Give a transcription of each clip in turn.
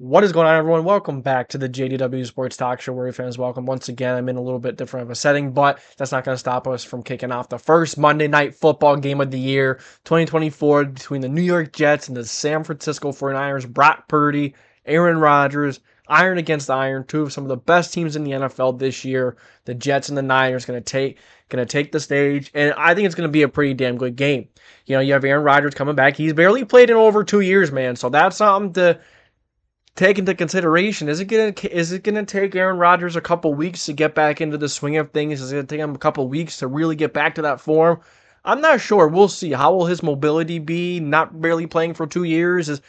What is going on, everyone? Welcome back to the JDW Sports Talk Show, where fans welcome. Once again, I'm in a little bit different of a setting, but that's not going to stop us from kicking off the first Monday Night Football game of the year, 2024, between the New York Jets and the San Francisco 49ers. Brock Purdy, Aaron Rodgers, iron against iron, two of some of the best teams in the NFL this year. The Jets and the Niners going to take the stage, and I think it's going to be a pretty damn good game. You know, you have Aaron Rodgers coming back. He's barely played in over 2 years, man, so that's something to take into consideration. Is it gonna take Aaron Rodgers a couple weeks to get back into the swing of things? Is it gonna take him a couple weeks to really get back to that form? I'm not sure. We'll see. How will his mobility be? Not barely playing for 2 years is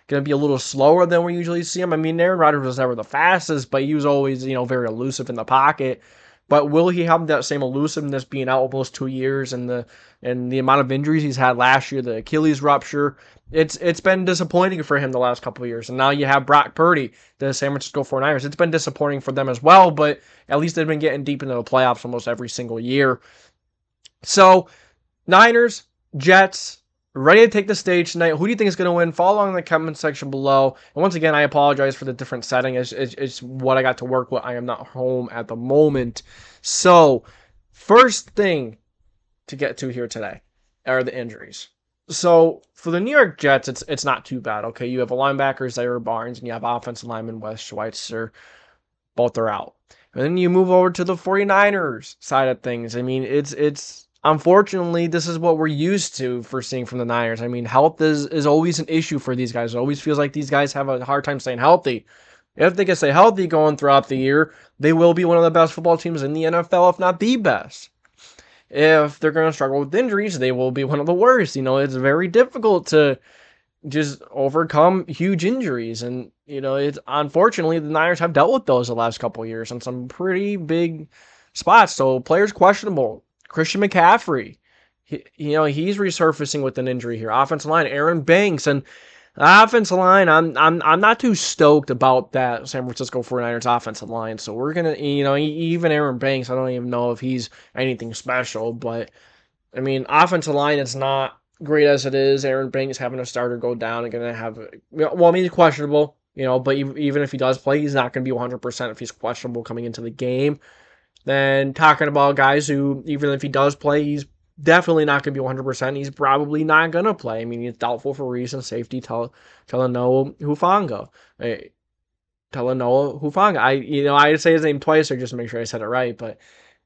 gonna be a little slower than we usually see him. I mean, Aaron Rodgers was never the fastest, but he was always, very elusive in the pocket. But will he have that same elusiveness being out almost 2 years and the amount of injuries he's had last year, the Achilles rupture? It's been disappointing for him the last couple of years. And now you have Brock Purdy, the San Francisco 49ers. It's been disappointing for them as well, but at least they've been getting deep into the playoffs almost every single year. So, Niners, Jets, ready to take the stage tonight. Who do you think is going to win? Follow along in the comment section below. And once again, I apologize for the different setting. It's what I got to work with. I am not home at the moment. So, first thing to get to here today are the injuries. So, for the New York Jets, it's not too bad. Okay, you have a linebacker, Zaire Barnes, and you have offensive lineman Wes Schweitzer. Both are out. And then you move over to the 49ers side of things. I mean, it's unfortunately, this is what we're used to for seeing from the Niners. I mean, health is always an issue for these guys. It always feels like these guys have a hard time staying healthy. If they can stay healthy going throughout the year, they will be one of the best football teams in the NFL, if not the best. If they're going to struggle with injuries, they will be one of the worst. It's very difficult to just overcome huge injuries. And, it's unfortunately the Niners have dealt with those the last couple of years in some pretty big spots. So players questionable. Christian McCaffrey, he's resurfacing with an injury here. Offensive line, Aaron Banks, and offensive line, I'm not too stoked about that San Francisco 49ers offensive line. So we're going to, even Aaron Banks, I don't even know if he's anything special. But, I mean, offensive line is not great as it is. Aaron Banks having a starter go down and going to have, he's questionable, but even if he does play, he's not going to be 100% if he's questionable coming into the game. Then talking about guys who, even if he does play, he's definitely not going to be 100%. He's probably not going to play. I mean, he's doubtful for reason. Safety, Talanoa Hufanga. Talanoa Hufanga. I say his name twice or just to make sure I said it right, but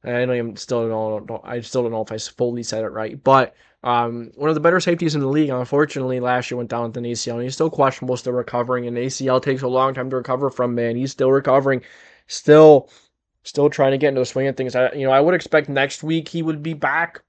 I still don't know if I fully said it right. But one of the better safeties in the league, unfortunately, last year went down with an ACL, and he's still questionable, still recovering. And ACL takes a long time to recover from, man. He's still recovering, still trying to get into the swing of things. I would expect next week he would be back,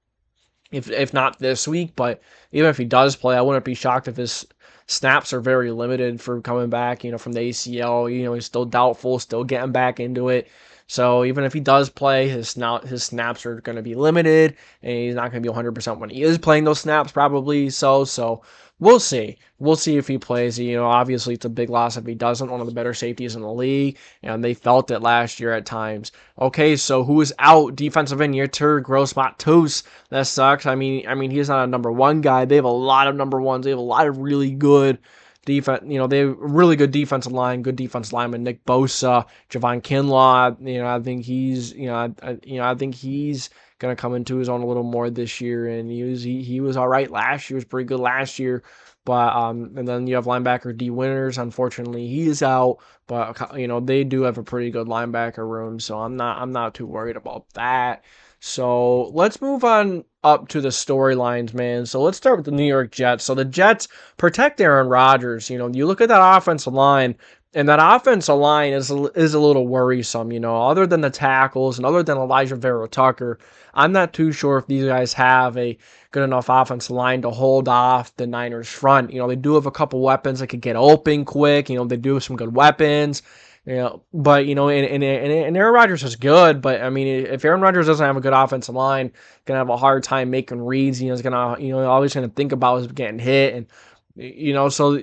if not this week. But even if he does play, I wouldn't be shocked if his snaps are very limited for coming back, from the ACL. He's still doubtful, still getting back into it. So even if he does play, his snaps are going to be limited, and he's not going to be 100% when he is playing those snaps, probably so we'll see. We'll see if he plays. Obviously it's a big loss if he doesn't. One of the better safeties in the league, and they felt it last year at times. Okay, so who is out? Defensive end, Yetur Gross-Matos. That sucks. I mean, he's not a number one guy. They have a lot of number ones. They have a lot of really good defense. They have really good defensive line, good defensive lineman. Nick Bosa, Javon Kinlaw. I think he's, I think he's gonna come into his own a little more this year. And he was all right last year. He was pretty good last year. But and then you have linebacker D Winters. Unfortunately, he's out. But they do have a pretty good linebacker room, so I'm not too worried about that. So let's move on up to the storylines, man. So let's start with the New York Jets. So the Jets protect Aaron Rodgers. You look at that offensive line, and that offensive line is a little worrisome. Other than the tackles and other than Elijah Vera Tucker, I'm not too sure if these guys have a good enough offensive line to hold off the Niners front. They do have a couple weapons that could get open quick. They do have some good weapons. But and Aaron Rodgers is good, but I mean, if Aaron Rodgers doesn't have a good offensive line, gonna have a hard time making reads. He's gonna, always gonna think about is getting hit, and so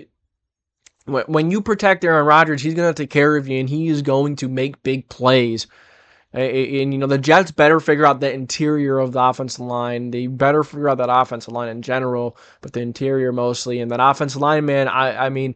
when you protect Aaron Rodgers, he's gonna take care of you, and he is going to make big plays. And the Jets better figure out the interior of the offensive line. They better figure out that offensive line in general, but the interior mostly. And that offensive line, man, I mean,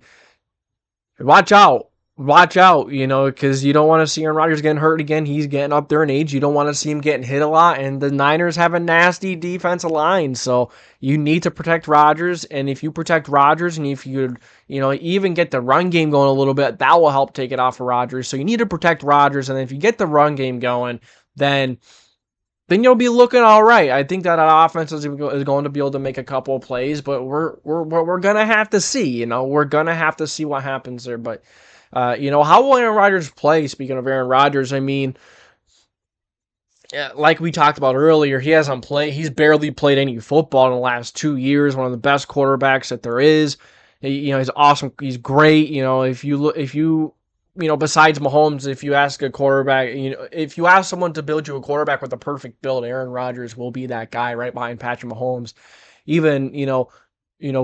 watch out. watch out, because you don't want to see Aaron Rodgers getting hurt again. He's getting up there in age. You don't want to see him getting hit a lot. And the Niners have a nasty defensive line. So you need to protect Rodgers. And if you protect Rodgers and if you, even get the run game going a little bit, that will help take it off of Rodgers. So you need to protect Rodgers. And if you get the run game going, then you'll be looking all right. I think that our offense is going to be able to make a couple of plays, but we're gonna have to see. We're gonna have to see what happens there. But how will Aaron Rodgers play? Speaking of Aaron Rodgers, I mean, yeah, like we talked about earlier, he hasn't played. He's barely played any football in the last 2 years. One of the best quarterbacks that there is. He's awesome. He's great. Besides Mahomes, if you ask a quarterback, if you ask someone to build you a quarterback with a perfect build, Aaron Rodgers will be that guy right behind Patrick Mahomes. Even,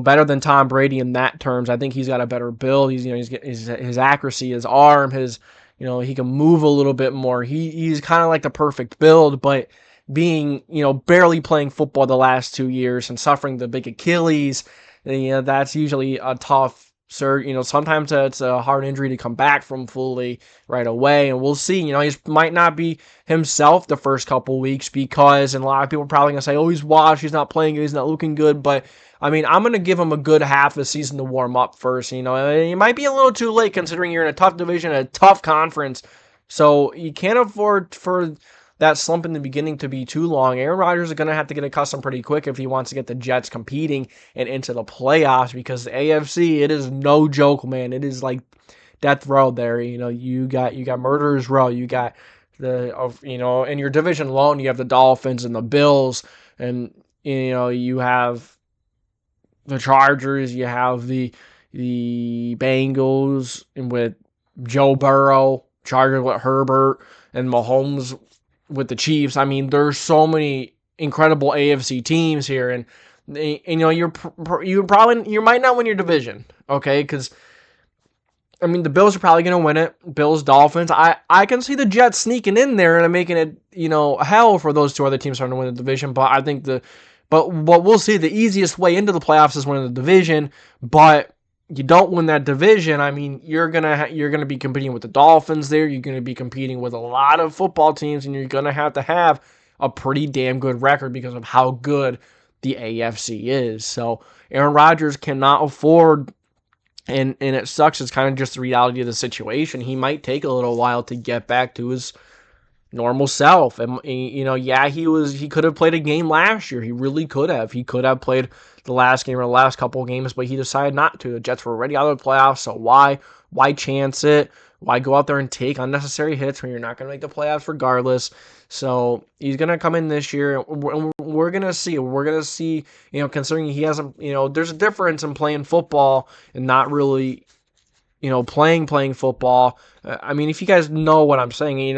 better than Tom Brady in that terms. I think he's got a better build. His accuracy, his arm, he can move a little bit more. He's kind of like the perfect build, but being, barely playing football the last 2 years and suffering the big Achilles, that's usually a tough sometimes it's a hard injury to come back from fully right away, and we'll see. He might not be himself the first couple weeks because, and a lot of people are probably gonna say, "Oh, he's washed. He's not playing good. He's not looking good." But I mean, I'm gonna give him a good half of the season to warm up first. It might be a little too late considering you're in a tough division, a tough conference, so you can't afford for that slump in the beginning to be too long. Aaron Rodgers is going to have to get accustomed pretty quick if he wants to get the Jets competing and into the playoffs because the AFC, it is no joke, man. It is like death row there. You got murderer's row. You got in your division alone, you have the Dolphins and the Bills, and you have the Chargers, you have the Bengals with Joe Burrow, Chargers with Herbert, and Mahomes with the Chiefs. I mean, there's so many incredible AFC teams here, and you might not win your division, okay? Because I mean, the Bills are probably going to win it. Bills, Dolphins. I can see the Jets sneaking in there and making it hell for those two other teams trying to win the division. But I think but we'll see. The easiest way into the playoffs is winning the division, but you don't win that division, I mean, you're gonna be competing with the Dolphins there. You're gonna be competing with a lot of football teams, and you're gonna have to have a pretty damn good record because of how good the AFC is. So Aaron Rodgers cannot afford, and it sucks. It's kind of just the reality of the situation. He might take a little while to get back to his normal self. And he could have played a game last year. He really could have. He could have played the last game or the last couple of games, but he decided not to. The Jets were already out of the playoffs, so why chance it? Why go out there and take unnecessary hits when you're not going to make the playoffs regardless? So he's going to come in this year, and we're going to see. We're going to see, considering he hasn't, there's a difference in playing football and not really, playing football. I mean, if you guys know what I'm saying,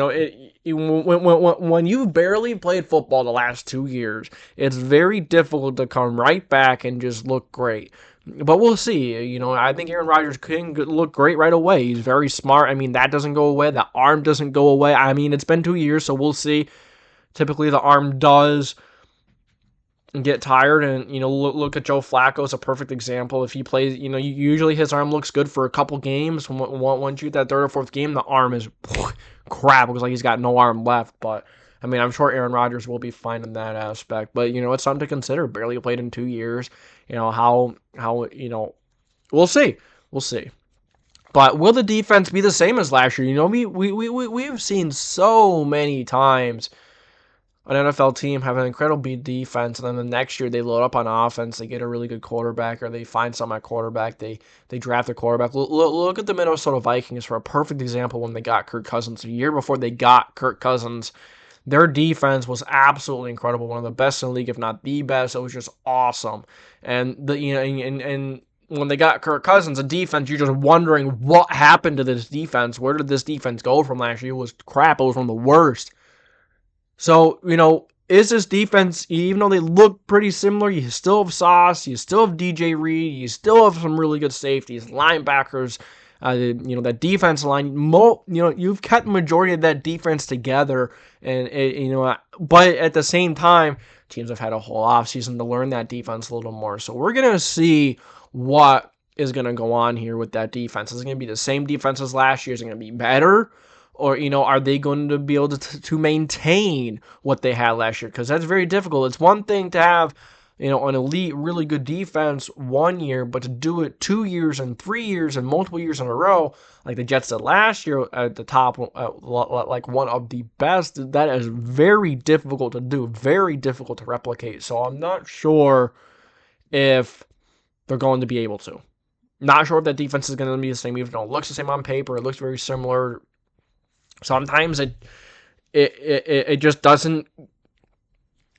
when you've barely played football the last 2 years, it's very difficult to come right back and just look great. But we'll see. I think Aaron Rodgers can look great right away. He's very smart. I mean, that doesn't go away. The arm doesn't go away. I mean, it's been 2 years, so we'll see. Typically, the arm does get tired, and look at Joe Flacco as a perfect example. If he plays, usually his arm looks good for a couple games. Once you get that third or fourth game, the arm is crap. It looks like he's got no arm left. But I mean, I'm sure Aaron Rodgers will be fine in that aspect. But it's something to consider. Barely played in 2 years. How we'll see. But will the defense be the same as last year? We've seen so many times an NFL team have an incredible defense, and then the next year they load up on offense, they get a really good quarterback, or they find some at quarterback, they draft a quarterback. Look at the Minnesota Vikings for a perfect example when they got Kirk Cousins. A year before they got Kirk Cousins, their defense was absolutely incredible, one of the best in the league, if not the best. It was just awesome. And and when they got Kirk Cousins, the defense, you're just wondering what happened to this defense. Where did this defense go from last year? It was crap. It was one of the worst. So, is this defense, even though they look pretty similar, you still have Sauce, you still have DJ Reed, you still have some really good safeties, linebackers, that defense line. You've kept the majority of that defense together, and but at the same time, teams have had a whole offseason to learn that defense a little more. So we're gonna see what is going to go on here with that defense? Is it going to be the same defense as last year? Is it going to be better? Or, are they going to be able to maintain what they had last year? Because that's very difficult. It's one thing to have, an elite, really good defense one year, but to do it 2 years and 3 years and multiple years in a row, like the Jets did last year at the top, like one of the best, that is very difficult to do, very difficult to replicate. So I'm not sure if they're going to be able to. Not sure if that defense is going to be the same, even though it looks the same on paper. It looks very similar. Sometimes it just doesn't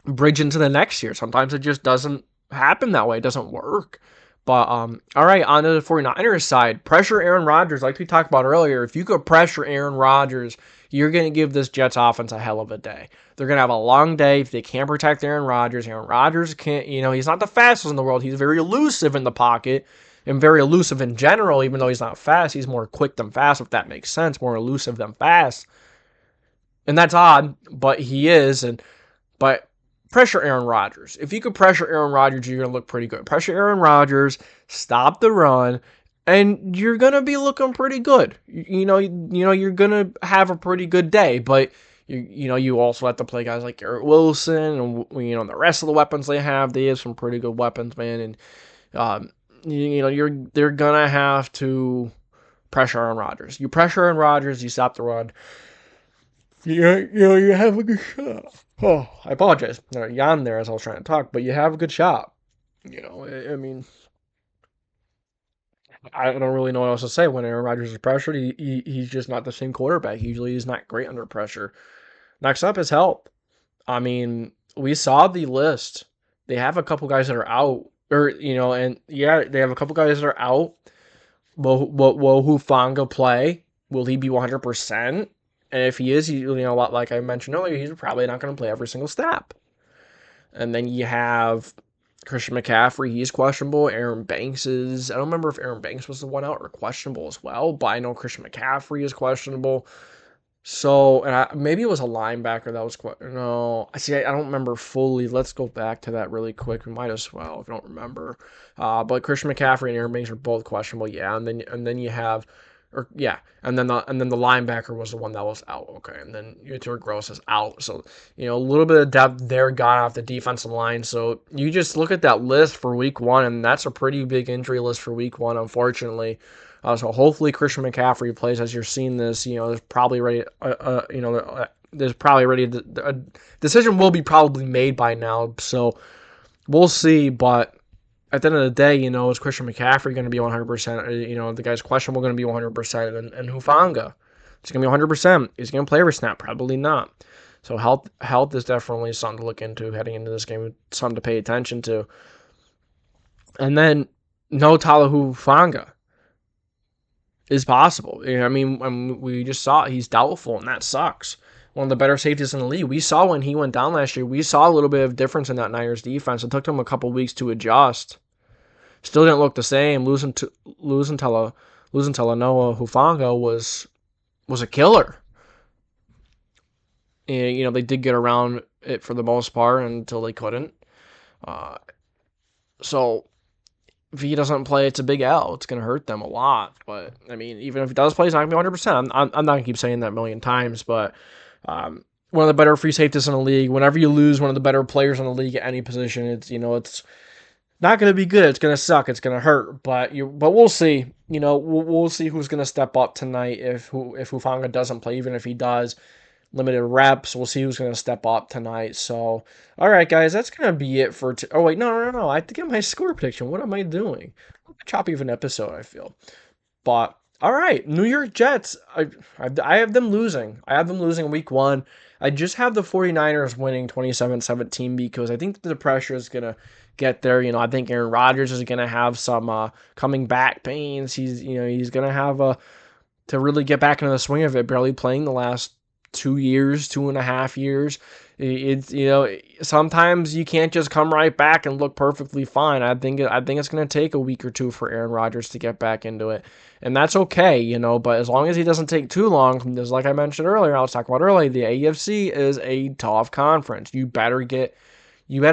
bridge into the next year. Sometimes it just doesn't happen that way. It doesn't work. But, all right, on to the 49ers side. Pressure Aaron Rodgers, like we talked about earlier. If you could pressure Aaron Rodgers, you're going to give this Jets offense a hell of a day. They're going to have a long day if they can't protect Aaron Rodgers. Aaron Rodgers can't, he's not the fastest in the world. He's very elusive in the pocket and very elusive in general. Even though he's not fast, he's more quick than fast, if that makes sense. More elusive than fast. And that's odd, but he is. But pressure Aaron Rodgers. If you could pressure Aaron Rodgers, you're going to look pretty good. Pressure Aaron Rodgers, stop the run, and you're going to be looking pretty good. You're going to have a pretty good day, but you also have to play guys like Garrett Wilson and the rest of the weapons they have some pretty good weapons, man, and they're going to have to pressure Aaron Rodgers. You pressure Aaron Rodgers, you stop the run. You have a good shot. Oh, I apologize. I yawned there as I was trying to talk, but you have a good shot. I mean, I don't really know what else to say when Aaron Rodgers is pressured. He's just not the same quarterback. Usually he's not great under pressure. Next up is health. I mean, we saw the list. They have a couple guys that are out. They have a couple guys that are out. Will Hufanga play? Will he be 100%? And if he is, like I mentioned earlier, he's probably not going to play every single snap. And then you have Christian McCaffrey. He's questionable. Aaron Banks is... I don't remember if Aaron Banks was the one out or questionable as well, but I know Christian McCaffrey is questionable. So, maybe it was a linebacker that was... No, I don't remember fully. Let's go back to that really quick. We might as well, if you don't remember. But Christian McCaffrey and Aaron Banks are both questionable, yeah. And then you have... and then the linebacker was the one that was out. Okay, and then Yetur Gross is out. So a little bit of depth there gone off the defensive line. So you just look at that list for Week 1, and that's a pretty big injury list for Week 1, unfortunately. So hopefully Christian McCaffrey plays. As you're seeing this, there's probably ready. There's probably ready. A decision will be probably made by now. So we'll see, but. At the end of the day, is Christian McCaffrey going to be 100%? The guy's questionable going to be 100%. And Hufanga, it's going to be 100%. Is he going to play every snap? Probably not. So health is definitely something to look into heading into this game. Something to pay attention to. And then no Tala Hufanga is possible. We just saw he's doubtful, and that sucks. One of the better safeties in the league. We saw when he went down last year, we saw a little bit of difference in that Niners defense. It took them a couple weeks to adjust. Still didn't look the same. Losing Talanoa Hufanga was a killer. And, they did get around it for the most part until they couldn't. So if he doesn't play, it's a big L. It's going to hurt them a lot. But, even if he does play, he's not going to be 100%. I'm not going to keep saying that a million times, but one of the better free safeties in the league. Whenever you lose one of the better players in the league at any position, it's not going to be good. It's going to suck. It's going to hurt. But we'll see. We'll see who's going to step up tonight if Hufanga doesn't play. Even if he does, limited reps. We'll see who's going to step up tonight. So, all right, guys, that's going to be it for. Oh wait, no. I have to get my score prediction. What am I doing? Choppy of an episode, I feel. But all right, New York Jets. I have them losing. I have them losing Week 1. I just have the 49ers winning 27-17 because I think the pressure is going to get there. I think Aaron Rodgers is going to have some coming back pains. He's going to have to really get back into the swing of it, barely playing the last 2.5 years. It's sometimes you can't just come right back and look perfectly fine. I think it's going to take a week or two for Aaron Rodgers to get back into it. And that's okay, but as long as he doesn't take too long, just like I mentioned earlier, I was talking about earlier, the AFC is a tough conference. You better get your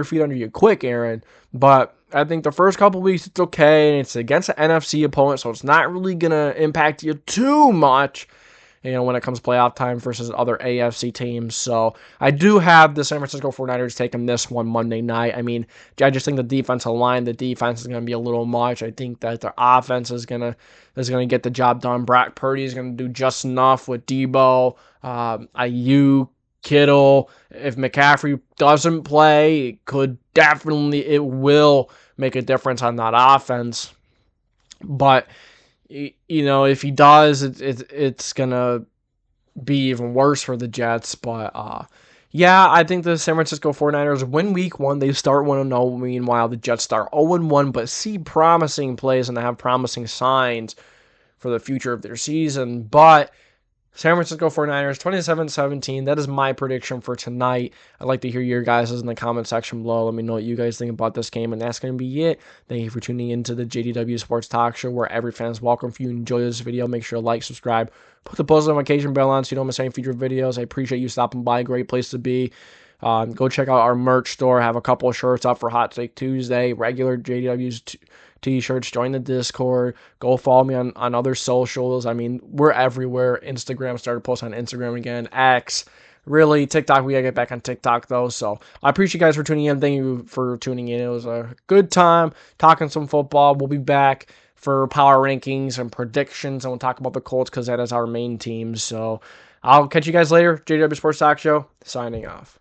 feet under you quick, Aaron. But I think the first couple weeks it's okay, and it's against an NFC opponent, so it's not really going to impact you too much, when it comes to playoff time versus other AFC teams. So I do have the San Francisco 49ers taking this one Monday night. I mean, I just think the defense is going to be a little much. I think that their offense is going to get the job done. Brock Purdy is going to do just enough with Debo, Ayuk, Kittle. If McCaffrey doesn't play, it will make a difference on that offense. But if he does, it's gonna be even worse for the Jets. But yeah, I think the San Francisco 49ers win week 1. They start 1-0. Meanwhile, the Jets start 0-1, but see promising plays and they have promising signs for the future of their season. But San Francisco 49ers, 27-17. That is my prediction for tonight. I'd like to hear your guys' in the comment section below. Let me know what you guys think about this game, and that's going to be it. Thank you for tuning into the JDW Sports Talk Show, where every fan is welcome. If you enjoy this video, make sure to like, subscribe, put the post notification bell on so you don't miss any future videos. I appreciate you stopping by. Great place to be. Go check out our merch store. I have a couple of shirts up for Hot Take Tuesday, regular JDW's t-shirts. Join the Discord. Go follow me on other socials. I mean, we're everywhere. Instagram, started posting on Instagram again. X. Really, TikTok, we gotta get back on TikTok though. So I appreciate you guys for tuning in. Thank you for tuning in. It was a good time talking some football. We'll be back for power rankings and predictions, and we'll talk about the Colts because that is our main team. So I'll catch you guys later. JDW Sports Talk Show, signing off.